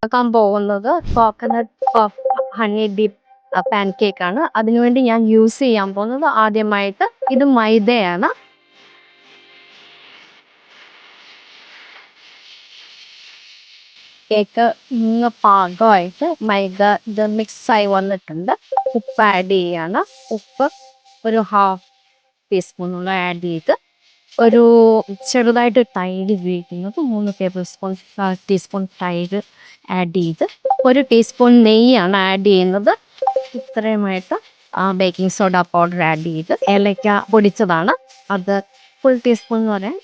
ആക്കാൻ പോകുന്നത് coconut puff honey dip pan കേക്കാണ്. അതിനുവേണ്ടി ഞാൻ യൂസ് ചെയ്യാൻ പോകുന്നത് ആദ്യമായിട്ട് ഇത് മൈദയാണ്. കേക്ക് ഇന്ന് പാകമായിട്ട് മൈദ ഇത് മിക്സായി വന്നിട്ടുണ്ട്. ഉപ്പ് ആഡ് ചെയ്യാണ്. ഉപ്പ് ഒരു 1/2 ടീസ്പൂണോളം ആഡ് ചെയ്ത് ഒരു ചെറുതായിട്ട് തൈര് ഉപയോഗിക്കുന്നത് 3 ടീസ്പൂൺ തൈര് ആഡ് ചെയ്ത് 1 ടീസ്പൂൺ നെയ്യാണ് ആഡ് ചെയ്യുന്നത്. ഇത്രയുമായിട്ട് ബേക്കിംഗ് സോഡ പൗഡർ ആഡ് ചെയ്ത് ഏലക്ക പൊടിച്ചതാണ്, അത് ഫുൾ ടീസ്പൂൺ എന്ന് പറയാം.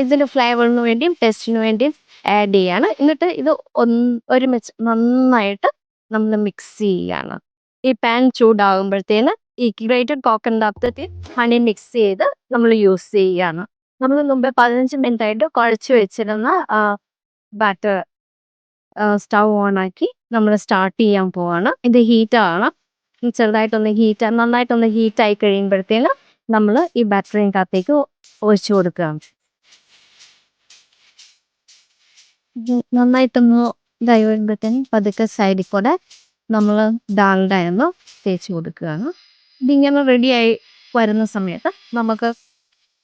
ഇതിൻ്റെ ഫ്ലേവറിന് വേണ്ടിയും ടേസ്റ്റിന് വേണ്ടിയും ആഡ് ചെയ്യാണ്. എന്നിട്ട് ഇത് ഒരുമിച്ച് നന്നായിട്ട് നമ്മൾ മിക്സ് ചെയ്യാണ്. ഈ പാൻ ചൂടാകുമ്പോഴത്തേന് ഈ ഗ്രേറ്റഡ് കോക്കനട്ട് ഹണി മിക്സ് ചെയ്ത് നമ്മൾ യൂസ് ചെയ്യാണ്. നമ്മൾ മുമ്പേ 15 മിനിറ്റായിട്ട് കുഴച്ച് വെച്ചിരുന്ന ബാറ്റർ സ്റ്റൗ ഓൺ ആക്കി നമ്മൾ സ്റ്റാർട്ട് ചെയ്യാൻ പോവാണ്. ഇത് ഹീറ്റാണ്. നന്നായിട്ടൊന്ന് ഹീറ്റായി കഴിയുമ്പോഴത്തേന് നമ്മൾ ഈ ബാറ്ററിൻ്റെ അകത്തേക്ക് ഒഴിച്ചു കൊടുക്കുകയാണ്. നന്നായിട്ടൊന്ന് ഇതായി വരുമ്പോഴത്തേനും പതുക്കെ സൈഡിൽ കൂടെ നമ്മൾ ഡാൽഡയൊന്ന് തേച്ച് കൊടുക്കുകയാണ്. ഇതിങ്ങനെ റെഡിയായി വരുന്ന സമയത്ത് നമുക്ക്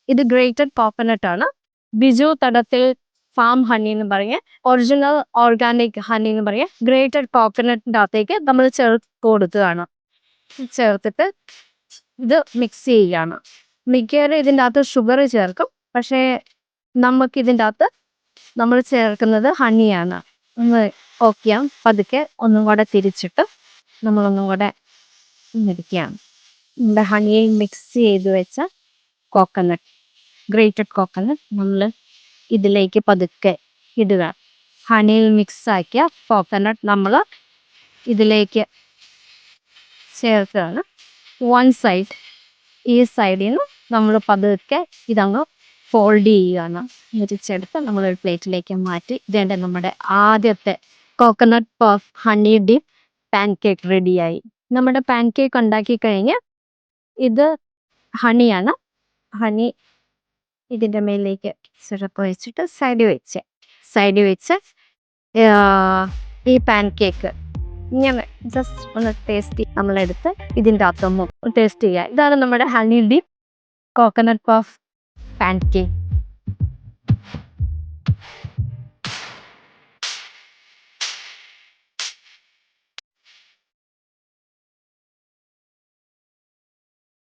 ഇത് ഗ്രേറ്റഡ് കോക്കനട്ടാണ്. ബിജു തടത്തിൽ ഫാം ഹണി എന്ന് പറയുക, ഒറിജിനൽ ഓർഗാനിക് ഹണി എന്ന് പറയുക. ഗ്രേറ്റഡ് കോക്കനട്ടിൻ്റെ അകത്തേക്ക് നമ്മൾ ചേർത്ത് കൊടുക്കുകയാണ്. ചേർത്തിട്ട് ഇത് മിക്സ് ചെയ്യുകയാണ്. മിക്കവാറും ഇതിൻ്റെ അകത്ത് ഷുഗർ ചേർക്കും, പക്ഷേ നമുക്കിതിൻ്റെ അകത്ത് നമ്മൾ ചേർക്കുന്നത് ഹണിയാണ്. ഒന്ന് ഓക്കെയാം. പതുക്കെ ഒന്നും കൂടെ തിരിച്ചിട്ട് നമ്മളൊന്നും കൂടെ ഇരിക്കുകയാണ്. നമ്മുടെ ഹണിയെ മിക്സ് ചെയ്ത് വെച്ച കോക്കനട്ട്, ഗ്രേറ്റഡ് കോക്കനട്ട് നമ്മൾ ഇതിലേക്ക് പതുക്കെ ഇടുക. ഹണിയിൽ മിക്സ് ആക്കിയ കോക്കനട്ട് നമ്മൾ ഇതിലേക്ക് ചേർക്കുകയാണ്. വൺ സൈഡ്, ഈ സൈഡിൽ നിന്ന് നമ്മൾ പതുക്കെ ഇതങ്ങ് ഫോൾഡ് ചെയ്യുകയാണ്. മുരിച്ചെടുത്ത് നമ്മളൊരു പ്ലേറ്റിലേക്ക് മാറ്റി ഇതേണ്ട നമ്മുടെ ആദ്യത്തെ coconut puff honey dip pan cake റെഡിയായി. നമ്മുടെ പാൻ കേക്ക് ഉണ്ടാക്കി കഴിഞ്ഞ് ഇത് ഹണിയാണ്. ഹണി ഇതിൻ്റെ മേലേക്ക് സിറപ്പ് വെച്ചിട്ട് സൈഡിൽ വെച്ച് ഈ പാൻ കേക്ക് ഇങ്ങനെ ജസ്റ്റ് ഒന്ന് ടേസ്റ്റ് നമ്മളെടുത്ത് ഇതിൻ്റെ അകത്തൊന്നും ടേസ്റ്റ് ചെയ്യുക. ഇതാണ് നമ്മുടെ honey dip coconut puff pan cake.